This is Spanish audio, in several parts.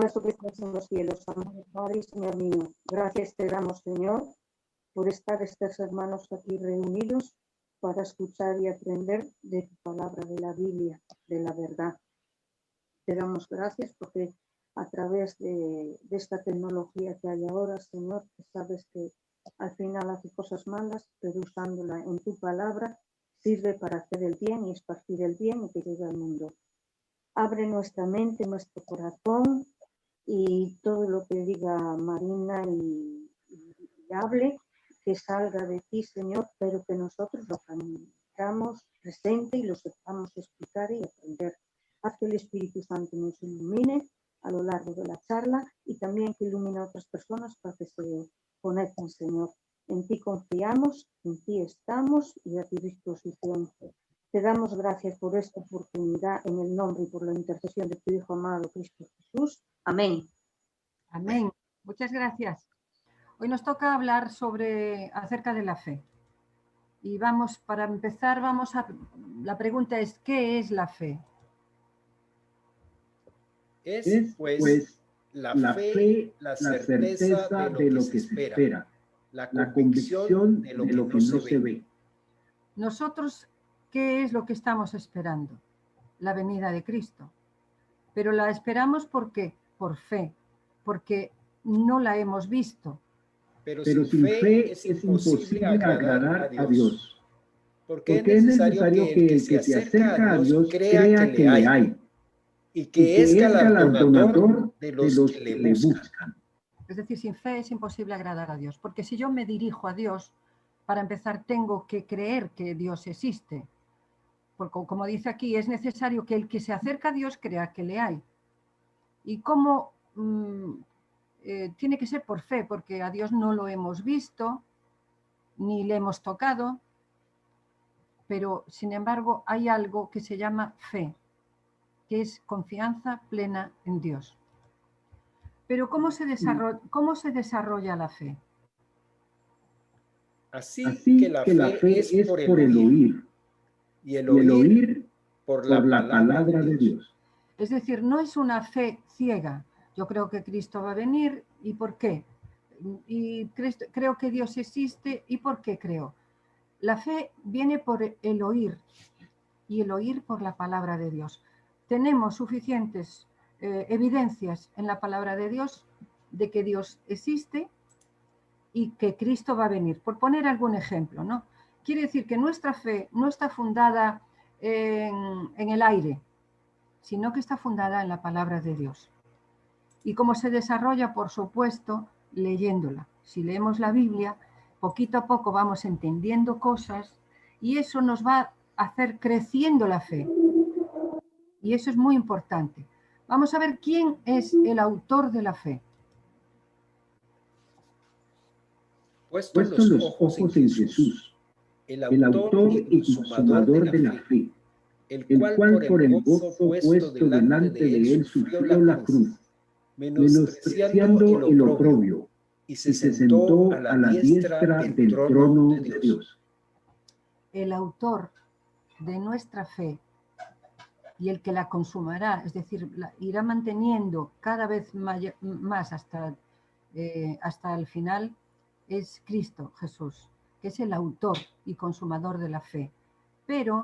nuestro que estás en los cielos, amado Padre y Señor mío, gracias te damos, Señor, por estar estos hermanos aquí reunidos para escuchar y aprender de tu palabra, de la Biblia, de la verdad. Te damos gracias porque a través de esta tecnología que hay ahora, Señor, que sabes que al final hace cosas malas, pero usándola en tu palabra sirve para hacer el bien y esparcir el bien y que llegue al mundo. Abre nuestra mente, nuestro corazón y todo lo que diga Marina y hable, que salga de ti, Señor, pero que nosotros lo tengamos presente y lo sepamos explicar y aprender. Haz que el Espíritu Santo nos ilumine a lo largo de la charla y también que ilumine a otras personas para que se conecten, Señor. En ti confiamos, en ti estamos y a tu disposición. Te damos gracias por esta oportunidad en el nombre y por la intercesión de tu Hijo amado Cristo Jesús. Amén. Amén. Muchas gracias. Hoy nos toca hablar acerca de la fe. Y para empezar, la pregunta es, ¿qué es la fe? Es, pues, la fe, la certeza de lo que se espera, la convicción de lo que no se ve. Nosotros, ¿qué es lo que estamos esperando? La venida de Cristo. Pero la esperamos ¿por qué? Por fe, porque no la hemos visto. Pero sin fe es imposible agradar a Dios. Porque es necesario que el que se acerca a Dios crea que le hay. Y que es galardonador de los que le buscan. Es decir, sin fe es imposible agradar a Dios, porque si yo me dirijo a Dios, para empezar tengo que creer que Dios existe. Porque como dice aquí, es necesario que el que se acerca a Dios crea que le hay. ¿Y cómo? Tiene que ser por fe, porque a Dios no lo hemos visto, ni le hemos tocado, pero sin embargo hay algo que se llama fe, que es confianza plena en Dios. Pero ¿cómo se desarrolla la fe? Así que la fe es por el oír, y el oír por la palabra de Dios. Es decir, no es una fe ciega. Yo creo que Cristo va a venir, ¿y por qué? Y creo que Dios existe, ¿y por qué creo? La fe viene por el oír, y el oír por la palabra de Dios. Tenemos suficientes evidencias en la palabra de Dios de que Dios existe y que Cristo va a venir. Por poner algún ejemplo, ¿no? Quiere decir que nuestra fe no está fundada en el aire, sino que está fundada en la palabra de Dios. ¿Y cómo se desarrolla? Por supuesto, leyéndola. Si leemos la Biblia, poquito a poco vamos entendiendo cosas y eso nos va a hacer creciendo la fe. Y eso es muy importante. Vamos a ver quién es el autor de la fe. Puestos los ojos en Jesús, el autor y consumador de la fe, el cual por el gozo puesto delante de él sufrió la cruz, menospreciando el oprobio, y se sentó a la diestra del trono de Dios. El autor de nuestra fe y el que la consumará, es decir, irá manteniendo cada vez más hasta el final, es Cristo Jesús, que es el autor y consumador de la fe. Pero,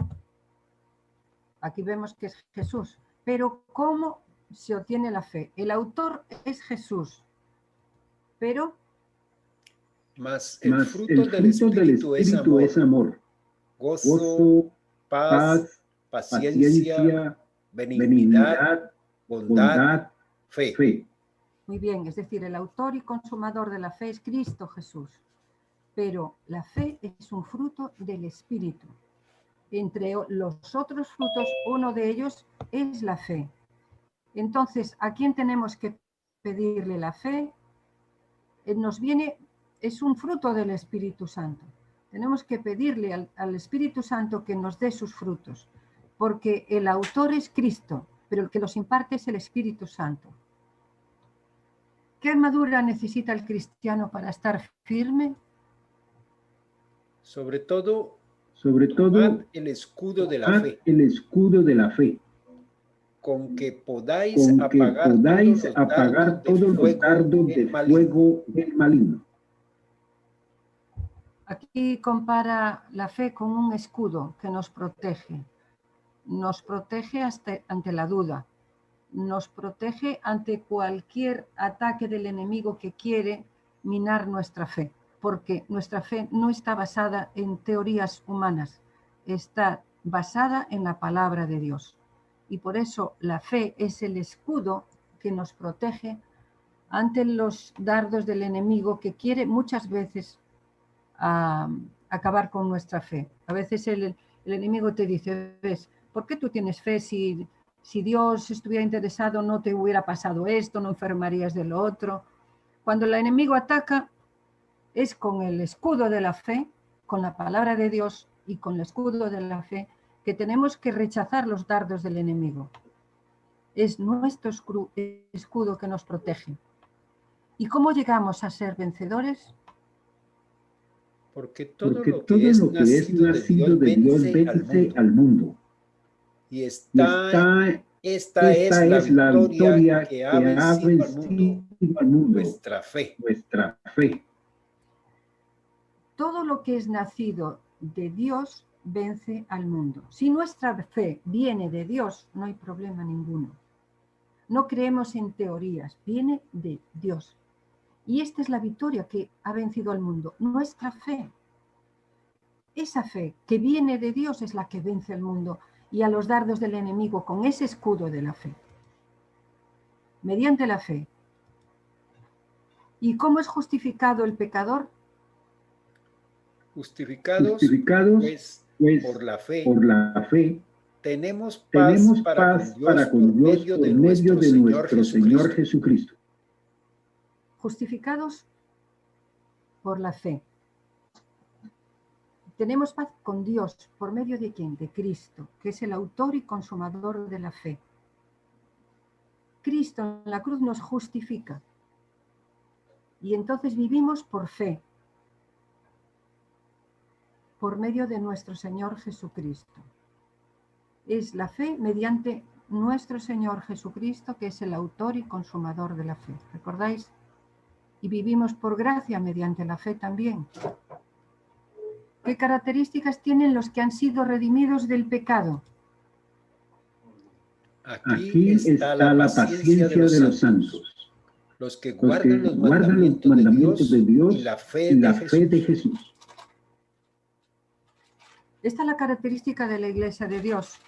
aquí vemos que es Jesús, pero ¿cómo se obtiene la fe? El autor es Jesús, pero... Mas el fruto del Espíritu es amor, gozo, paz, paciencia, benignidad, bondad, fe. Muy bien, es decir, el autor y consumador de la fe es Cristo Jesús. Pero la fe es un fruto del Espíritu. Entre los otros frutos, uno de ellos es la fe. Entonces, ¿a quién tenemos que pedirle la fe? Es un fruto del Espíritu Santo. Tenemos que pedirle al Espíritu Santo que nos dé sus frutos, porque el autor es Cristo, pero el que los imparte es el Espíritu Santo. ¿Qué armadura necesita el cristiano para estar firme? Sobre todo tomad el escudo de la fe, con que podáis apagar todos los dardos de fuego del maligno. Aquí compara la fe con un escudo que nos protege. Nos protege ante la duda. Nos protege ante cualquier ataque del enemigo que quiere minar nuestra fe. Porque nuestra fe no está basada en teorías humanas. Está basada en la palabra de Dios. Y por eso la fe es el escudo que nos protege ante los dardos del enemigo que quiere muchas veces acabar con nuestra fe. A veces el enemigo te dice, ¿ves? ¿Por qué tú tienes fe si Dios estuviera interesado no te hubiera pasado esto, no enfermarías de lo otro? Cuando el enemigo ataca es con el escudo de la fe, con la palabra de Dios y con el escudo de la fe que tenemos que rechazar los dardos del enemigo. Es nuestro escudo que nos protege. ¿Y cómo llegamos a ser vencedores? Porque todo lo que es nacido de Dios vence al mundo. Y esta es la victoria que ha vencido al mundo, nuestra fe. Todo lo que es nacido de Dios vence al mundo. Si nuestra fe viene de Dios, no hay problema ninguno. No creemos en teorías, viene de Dios. Y esta es la victoria que ha vencido al mundo, nuestra fe. Esa fe que viene de Dios es la que vence al mundo y a los dardos del enemigo con ese escudo de la fe. Mediante la fe. ¿Y cómo es justificado el pecador? Justificados pues, por la fe, tenemos paz para con Dios por medio de nuestro Señor Jesucristo. Justificados por la fe. Tenemos paz con Dios por medio de ¿quién? De Cristo, que es el autor y consumador de la fe. Cristo en la cruz nos justifica. Y entonces vivimos por fe. Por medio de nuestro Señor Jesucristo. Es la fe mediante nuestro Señor Jesucristo, que es el autor y consumador de la fe. ¿Recordáis? Y vivimos por gracia mediante la fe también. ¿Qué características tienen los que han sido redimidos del pecado? Aquí está la paciencia de los santos, los que guardan los mandamientos de Dios y la fe de Jesús. Esta es la característica de la Iglesia de Dios.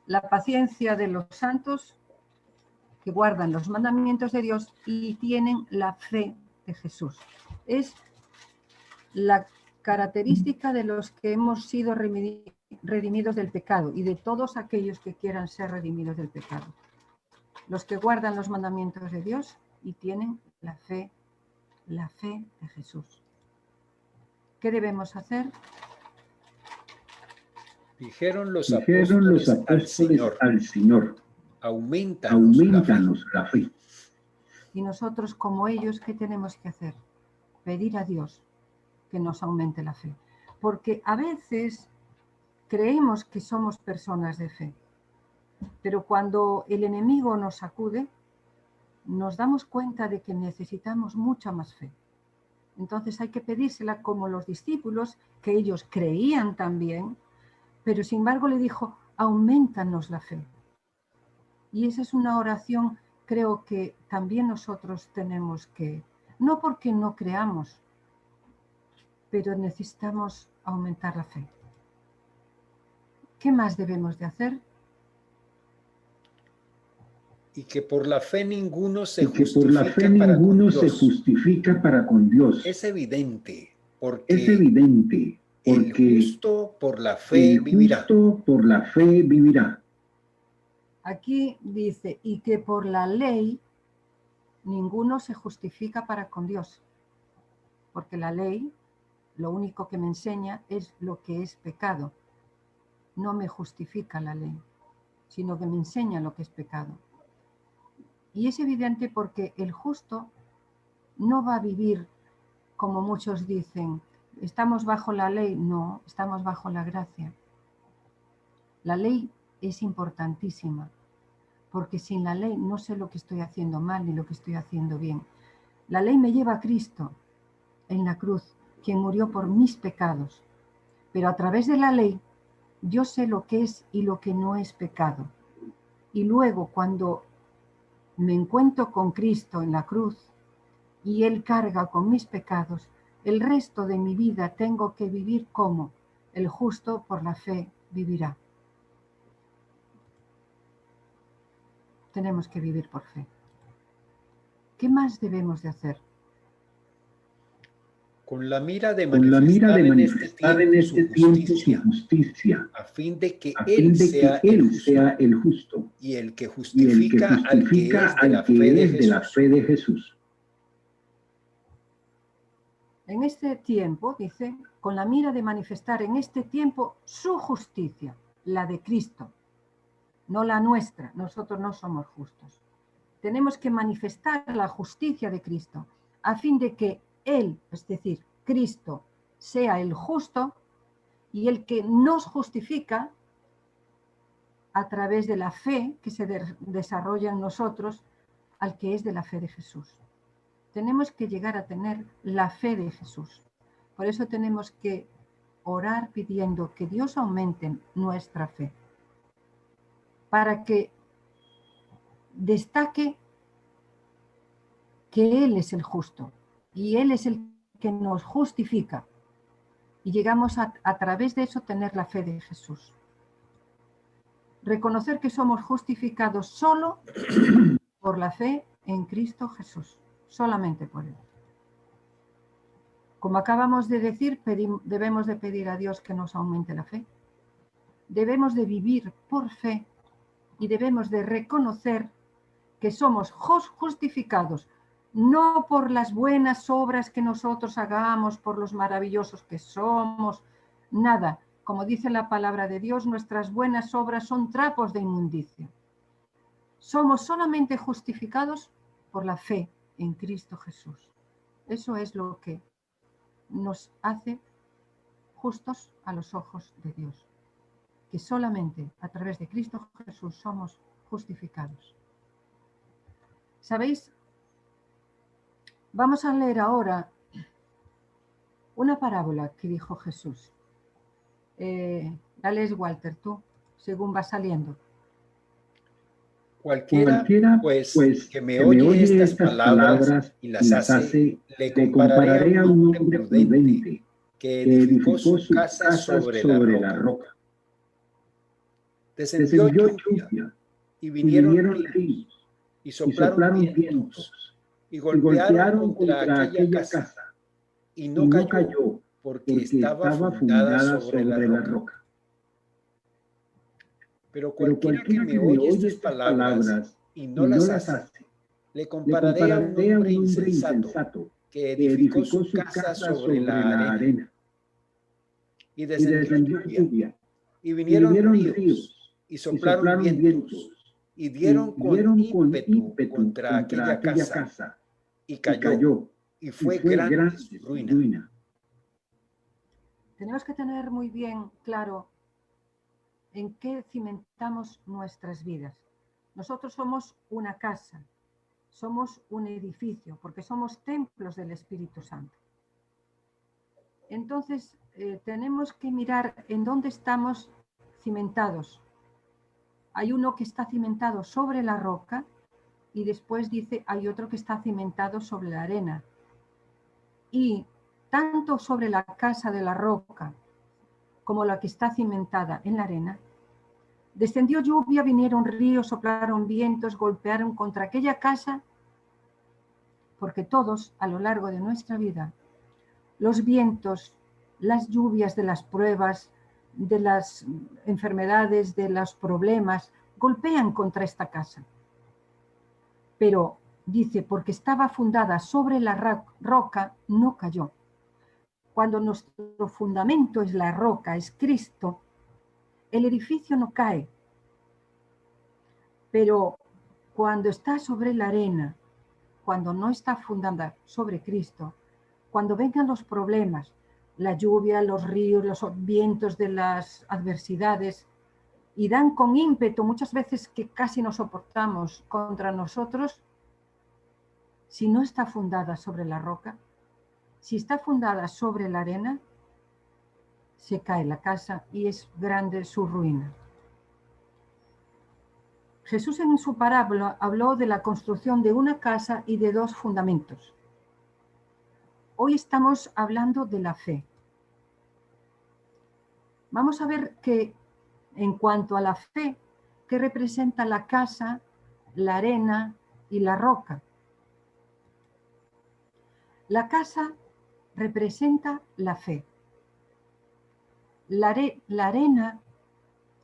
La paciencia de los santos que guardan los mandamientos de Dios y tienen la fe de Jesús. Es la característica de los que hemos sido redimidos del pecado y de todos aquellos que quieran ser redimidos del pecado. Los que guardan los mandamientos de Dios y tienen la fe de Jesús. ¿Qué debemos hacer? Dijeron los apóstoles al Señor, aumentanos la fe. Y nosotros, como ellos, ¿qué tenemos que hacer? Pedir a Dios que nos aumente la fe. Porque a veces creemos que somos personas de fe, pero cuando el enemigo nos acude, nos damos cuenta de que necesitamos mucha más fe. Entonces hay que pedírsela como los discípulos, que ellos creían también, pero sin embargo le dijo, aumentanos la fe. Y esa es una oración, creo que también nosotros tenemos que, no porque no creamos, pero necesitamos aumentar la fe. ¿Qué más debemos de hacer? Y que por la fe ninguno se justifica para con Dios. Es evidente, porque el justo por la fe vivirá. Aquí dice, y que por la ley ninguno se justifica para con Dios. Porque la ley, lo único que me enseña es lo que es pecado. No me justifica la ley, sino que me enseña lo que es pecado. Y es evidente porque el justo no va a vivir como muchos dicen, estamos bajo la ley. No, estamos bajo la gracia. La ley es importantísima, porque sin la ley no sé lo que estoy haciendo mal ni lo que estoy haciendo bien. La ley me lleva a Cristo en la cruz, quien murió por mis pecados. Pero a través de la ley yo sé lo que es y lo que no es pecado. Y luego cuando me encuentro con Cristo en la cruz y Él carga con mis pecados, el resto de mi vida tengo que vivir como el justo por la fe vivirá. Tenemos que vivir por fe. ¿Qué más debemos de hacer? Con la mira de manifestar en este tiempo su justicia, a fin de que Él sea el justo y el que justifica al que es de la fe de Jesús. En este tiempo, dice, con la mira de manifestar en este tiempo su justicia, la de Cristo, no la nuestra. Nosotros no somos justos. Tenemos que manifestar la justicia de Cristo, a fin de que Él, es decir, Cristo, sea el justo y el que nos justifica a través de la fe que se desarrolla en nosotros, al que es de la fe de Jesús. Tenemos que llegar a tener la fe de Jesús. Por eso tenemos que orar pidiendo que Dios aumente nuestra fe, para que destaque que Él es el justo y Él es el que nos justifica. Y llegamos a través de eso tener la fe de Jesús. Reconocer que somos justificados solo por la fe en Cristo Jesús, solamente por Él. Como acabamos de decir, debemos de pedir a Dios que nos aumente la fe. Debemos de vivir por fe y debemos de reconocer que somos justificados no por las buenas obras que nosotros hagamos, por los maravillosos que somos, nada. Como dice la palabra de Dios, nuestras buenas obras son trapos de inmundicia. Somos solamente justificados por la fe en Cristo Jesús. Eso es lo que nos hace justos a los ojos de Dios. Que solamente a través de Cristo Jesús somos justificados. ¿Sabéis? Vamos a leer ahora una parábola que dijo Jesús. La lees, Walter, tú, según va saliendo. Cualquiera pues que me oye estas palabras y las hace, le compararé a un hombre prudente que edificó su casa sobre la roca. Descendió lluvia y vinieron ríos y soplaron vientos y golpearon contra aquella casa y no cayó porque estaba fundada sobre la roca. Pero cualquiera que me oye estas palabras y no las hace, le compararé a un hombre insensato que edificó su casa sobre la arena. Y descendió lluvia y vinieron ríos y soplaron vientos y dieron con ímpetu contra aquella casa y cayó y fue grande su ruina. Tenemos que tener muy bien claro en qué cimentamos nuestras vidas. Nosotros somos una casa, somos un edificio, porque somos templos del Espíritu Santo. Entonces, tenemos que mirar en dónde estamos cimentados. Hay uno que está cimentado sobre la roca y después dice, hay otro que está cimentado sobre la arena. Y tanto sobre la casa de la roca como la que está cimentada en la arena, descendió lluvia, vinieron ríos, soplaron vientos, golpearon contra aquella casa, porque todos a lo largo de nuestra vida, los vientos, las lluvias de las pruebas, de las enfermedades, de los problemas, golpean contra esta casa. Pero dice, porque estaba fundada sobre la roca, no cayó. Cuando nuestro fundamento es la roca, es Cristo, el edificio no cae. Pero cuando está sobre la arena, cuando no está fundada sobre Cristo, cuando vengan los problemas, la lluvia, los ríos, los vientos de las adversidades, y dan con ímpetu, muchas veces que casi no soportamos, contra nosotros, si no está fundada sobre la roca, si está fundada sobre la arena, se cae la casa y es grande su ruina. Jesús en su parábola habló de la construcción de una casa y de 2 fundamentos. Hoy estamos hablando de la fe. Vamos a ver que en cuanto a la fe, ¿qué representa la casa, la arena y la roca? La casa representa la fe. La arena,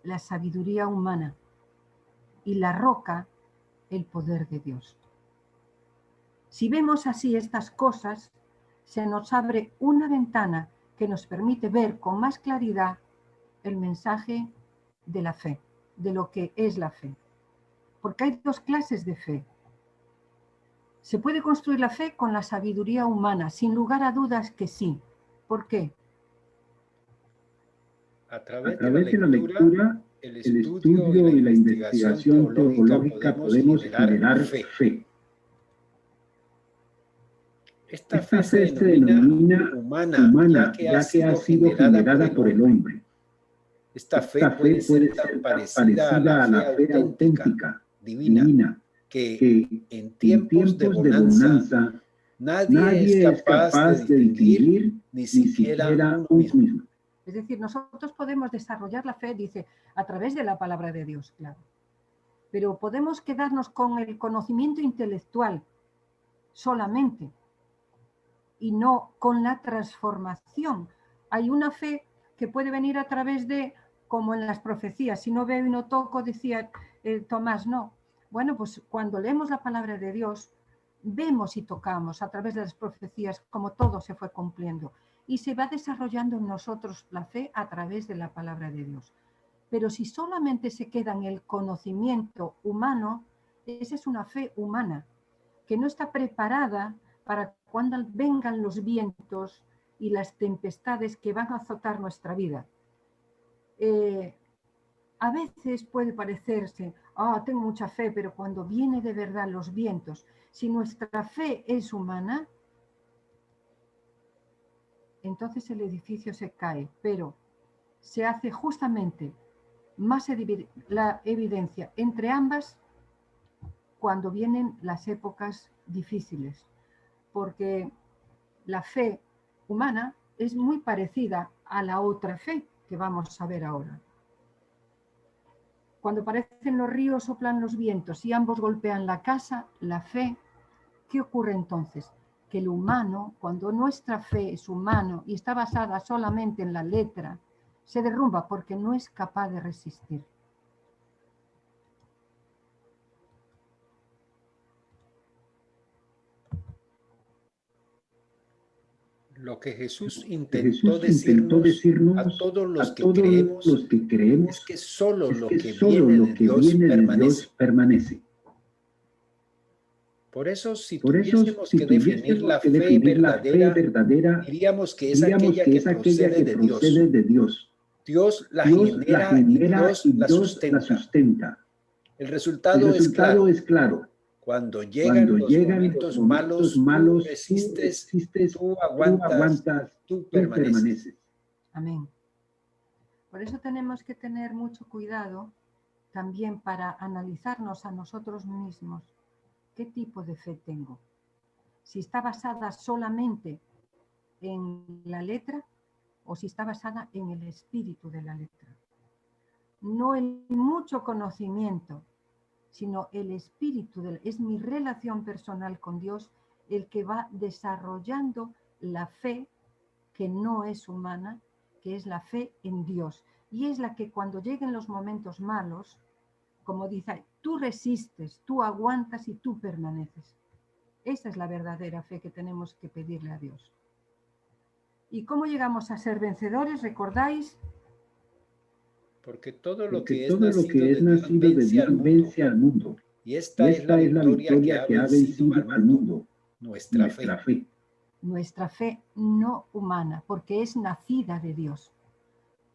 la sabiduría humana. Y la roca, el poder de Dios. Si vemos así estas cosas, se nos abre una ventana que nos permite ver con más claridad el mensaje de la fe, de lo que es la fe. Porque hay 2 clases de fe. Se puede construir la fe con la sabiduría humana, sin lugar a dudas que sí. ¿Por qué? A través de la lectura, el estudio y la investigación teológica podemos generar fe. Esta fe se denomina humana, ya que ha sido generada por el hombre. Esta fe puede ser tan parecida a la fe auténtica, divina, que en tiempos de bonanza nadie es capaz de distinguir ni siquiera uno mismo. Es decir, nosotros podemos desarrollar la fe, dice, a través de la palabra de Dios, claro. Pero podemos quedarnos con el conocimiento intelectual solamente y no con la transformación. Hay una fe que puede venir a través de, como en las profecías, si no veo y no toco, decía Tomás, no. Bueno, pues cuando leemos la palabra de Dios, vemos y tocamos a través de las profecías como todo se fue cumpliendo. Y se va desarrollando en nosotros la fe a través de la palabra de Dios. Pero si solamente se queda en el conocimiento humano, esa es una fe humana, que no está preparada para cuando vengan los vientos y las tempestades que van a azotar nuestra vida. A veces puede parecerse, tengo mucha fe, pero cuando viene de verdad los vientos, si nuestra fe es humana, entonces el edificio se cae, pero se hace justamente más la evidencia entre ambas cuando vienen las épocas difíciles, porque la fe humana es muy parecida a la otra fe que vamos a ver ahora. Cuando aparecen los ríos, soplan los vientos y ambos golpean la casa, la fe, ¿qué ocurre entonces? Que el humano, cuando nuestra fe es humano y está basada solamente en la letra, se derrumba porque no es capaz de resistir. Lo que Jesús intentó decirnos a todos los que creemos es que solo lo que viene de Dios permanece. Por eso, si tuviésemos que definir la fe verdadera, diríamos que es aquella que procede de Dios. Dios la genera y Dios la sustenta. El resultado es claro. Cuando llegan los momentos malos, tú resistes, tú aguantas, tú permaneces. Amén. Por eso tenemos que tener mucho cuidado también para analizarnos a nosotros mismos. ¿Qué tipo de fe tengo? Si está basada solamente en la letra o si está basada en el espíritu de la letra. No en mucho conocimiento, sino el espíritu, es mi relación personal con Dios el que va desarrollando la fe que no es humana, que es la fe en Dios. Y es la que cuando lleguen los momentos malos, como dice, tú resistes, tú aguantas y tú permaneces. Esa es la verdadera fe que tenemos que pedirle a Dios. ¿Y cómo llegamos a ser vencedores? ¿Recordáis? Porque todo lo que es nacido de Dios vence al mundo. Y esta es la victoria que ha vencido al mundo, nuestra fe. Nuestra fe no humana, porque es nacida de Dios.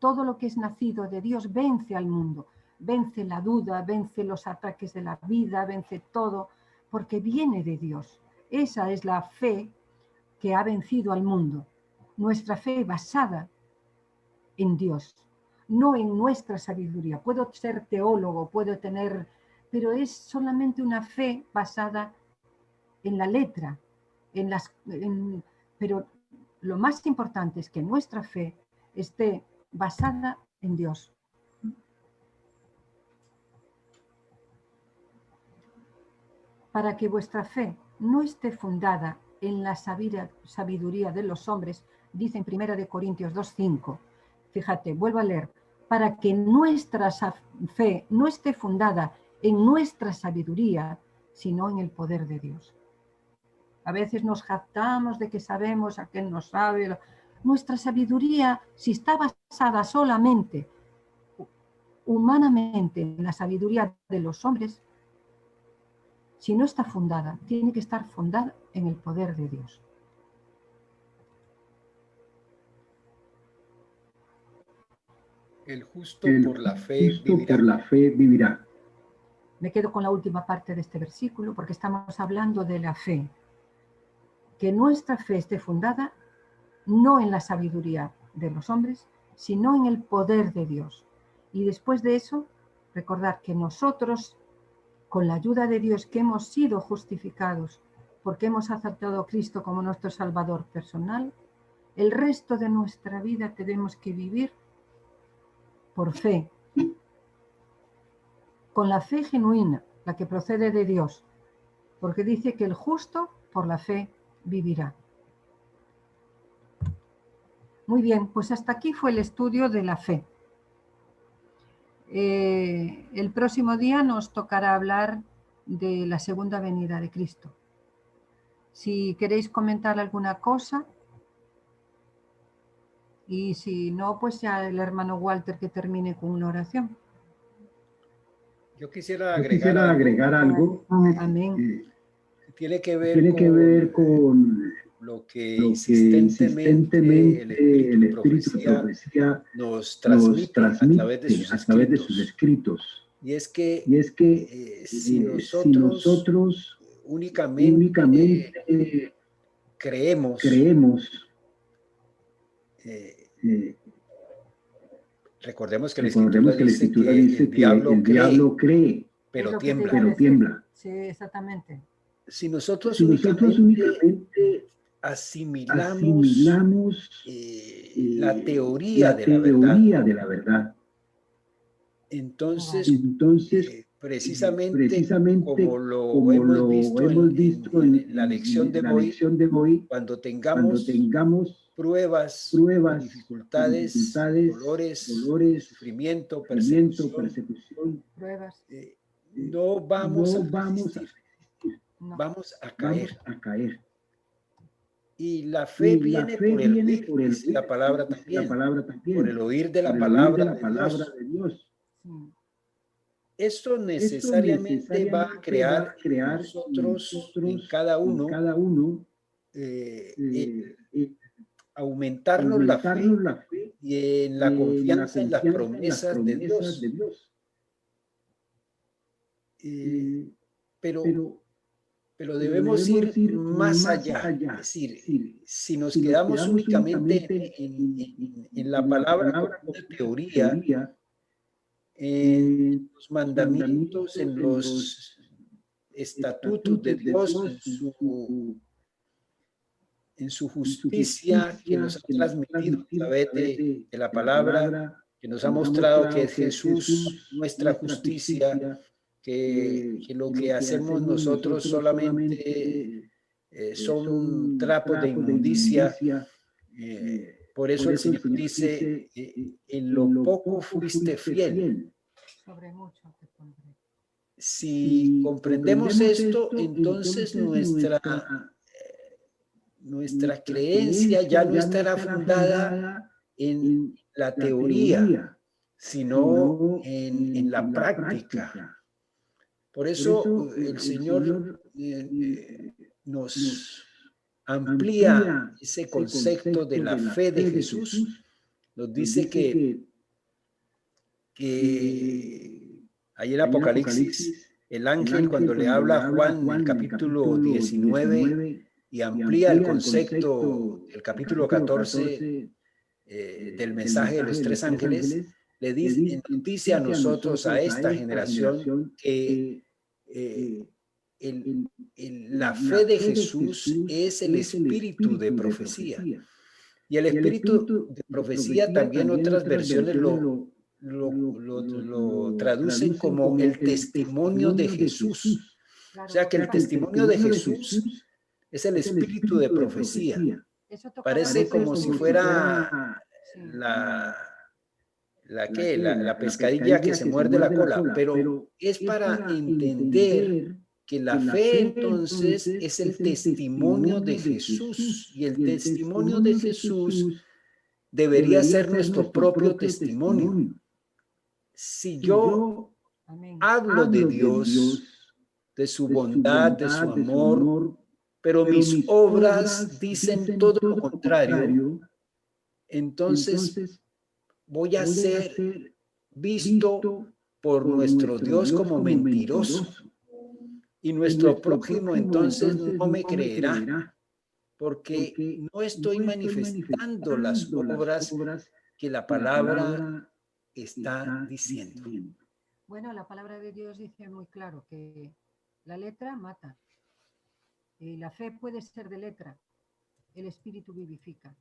Todo lo que es nacido de Dios vence al mundo. vence la duda, vence los ataques de la vida, vence todo, porque viene de Dios. Esa es la fe que ha vencido al mundo. Nuestra fe basada en Dios, no en nuestra sabiduría. Puedo ser teólogo, puedo tener, pero es solamente una fe basada en la letra, pero lo más importante es que nuestra fe esté basada en Dios. Para que vuestra fe no esté fundada en la sabiduría de los hombres, dice en 1 Corintios 2:5. Fíjate, vuelvo a leer. Para que nuestra fe no esté fundada en nuestra sabiduría, sino en el poder de Dios. A veces nos jactamos de que sabemos, aquel no sabe. Nuestra sabiduría, si está basada solamente humanamente en la sabiduría de los hombres, si no está fundada, tiene que estar fundada en el poder de Dios. El justo por la fe vivirá. Me quedo con la última parte de este versículo porque estamos hablando de la fe. Que nuestra fe esté fundada no en la sabiduría de los hombres, sino en el poder de Dios. Y después de eso, recordar que nosotros, con la ayuda de Dios, que hemos sido justificados porque hemos aceptado a Cristo como nuestro Salvador personal, el resto de nuestra vida tenemos que vivir por fe, con la fe genuina, la que procede de Dios, porque dice que el justo por la fe vivirá. Muy bien, pues hasta aquí fue el estudio de la fe. El próximo día nos tocará hablar de la segunda venida de Cristo. Si queréis comentar alguna cosa, y si no, pues ya el hermano Walter que termine con una oración. Yo quisiera agregar algo. Amén. Tiene que ver con lo que insistentemente el Espíritu de Profecía nos transmite a través de sus escritos. Y es que si nosotros únicamente creemos recordemos que la Escritura dice que el diablo cree, pero tiembla. Sí, exactamente. Si nosotros únicamente asimilamos la teoría de la verdad, entonces precisamente como lo hemos visto en la lección de hoy, cuando tengamos pruebas, dificultades, dolores, sufrimiento, persecución, no vamos a resistir. Vamos a caer. Y la fe viene por el oír, dice la palabra también, por el oír de la palabra de Dios. Esto necesariamente va a crear en nosotros, en cada uno, aumentarnos la fe y en la confianza en las promesas de Dios. Pero debemos ir más allá. Es decir, si nos quedamos únicamente en la palabra como una teoría, en los mandamientos, en los estatutos de Dios, en su justicia que nos ha transmitido a través de la palabra, que nos ha mostrado que es Jesús nuestra justicia, que lo que hacemos nosotros solamente son trapos de inmundicia. Por eso el Señor dice, en lo poco fuiste fiel. Sobre mucho te pondré. Si comprendemos esto, entonces nuestra creencia ya no estará fundada en la teoría, sino en la práctica. Por eso el Señor nos amplía ese concepto de la fe de Jesús. Nos dice que Ahí en Apocalipsis, el ángel cuando le habla a Juan en el capítulo 19 y amplía el concepto del capítulo 14 del mensaje de los tres ángeles, le dice, noticia a nosotros, a esta generación, que la fe de Jesús es el espíritu de profecía. Y el espíritu de profecía también otras versiones lo traducen como el testimonio de Jesús. O sea que el testimonio de Jesús es el espíritu de profecía. Parece como si fuera la pescadilla que se muerde la cola, pero es para entender que la fe entonces es el testimonio de Jesús, y el testimonio de Jesús debería ser nuestro propio testimonio. Si yo hablo de Dios, de su bondad, de su amor, pero mis obras dicen todo lo contrario, entonces voy a ser visto por nuestro Dios como mentiroso. Y nuestro prójimo entonces no me creerá, porque no estoy manifestando las obras que la palabra está diciendo. Bueno, la palabra de Dios dice muy claro que la letra mata. Y la fe puede ser de letra. El espíritu vivifica.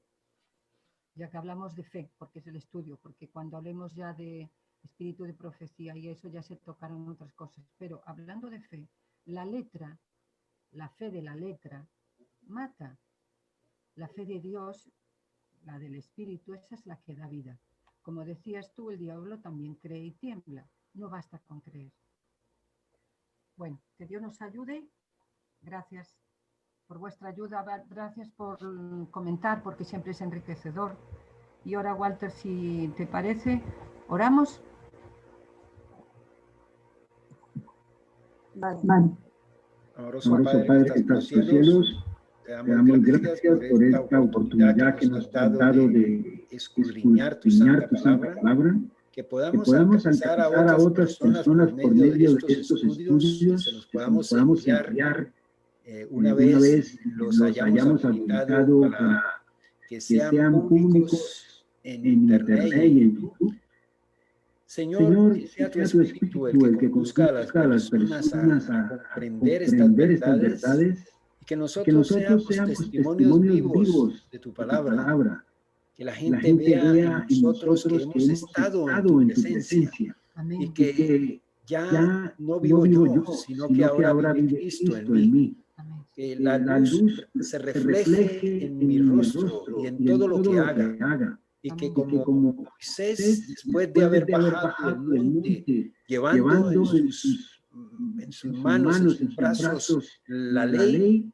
Ya que hablamos de fe, porque es el estudio, porque cuando hablemos ya de espíritu de profecía y eso ya se tocaron otras cosas. Pero hablando de fe, la letra, la fe de la letra, mata. La fe de Dios, la del Espíritu, esa es la que da vida. Como decías tú, el diablo también cree y tiembla. No basta con creer. Bueno, que Dios nos ayude. Gracias por vuestra ayuda. Gracias por comentar, porque siempre es enriquecedor. Y ahora, Walter, si te parece, oramos. Vale. Amoroso Padre que estás en los cielos, te damos gracias por esta oportunidad que nos has dado de escudriñar tu santa palabra, que podamos alcanzar a otras personas por medio de estos estudios, que se los podamos enviar una vez los hayamos habilitado para que sean públicos en Internet y en YouTube. Señor, que sea tu Espíritu el que conduzca a las personas a comprender estas verdades, y que nosotros seamos testimonios vivos de tu palabra, que la gente vea en nosotros que hemos estado en tu presencia. Amén. Y que ya no vivo yo, sino que ahora vive Cristo en mí. Amén. Que la luz se refleje en mi rostro y en todo lo que haga. Y que como Moisés, después de haber bajado del monte, llevando en sus manos, en sus brazos, la ley,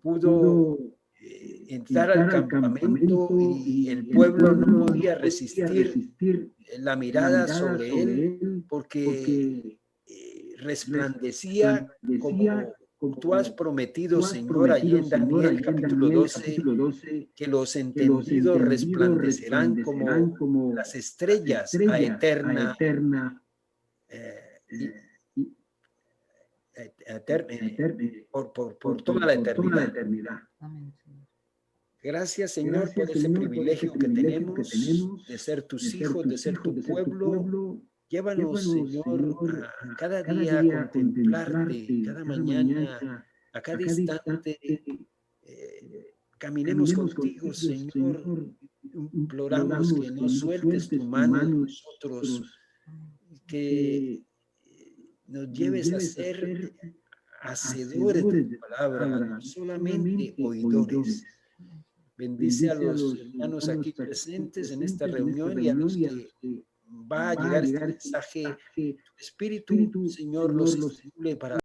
pudo entrar al campamento y el pueblo no podía resistir la mirada sobre él, porque resplandecía como tú has prometido, Señor, allí en Daniel capítulo 12, que los entendidos resplandecerán como las estrellas a eterna por toda la eternidad. Gracias, Señor, por ese privilegio que tenemos de ser tus hijos, de ser tu pueblo. Llévanos, Señor, a cada día a contemplarte, cada mañana, a cada instante. Caminemos contigo, Señor. Imploramos que no sueltes tu mano de nosotros, que nos lleves a ser hacedores de tu palabra, no solamente oidores. Bendice a los hermanos aquí presentes en esta reunión y a los que va a llegar este mensaje. Tu Espíritu, Señor, los estimule para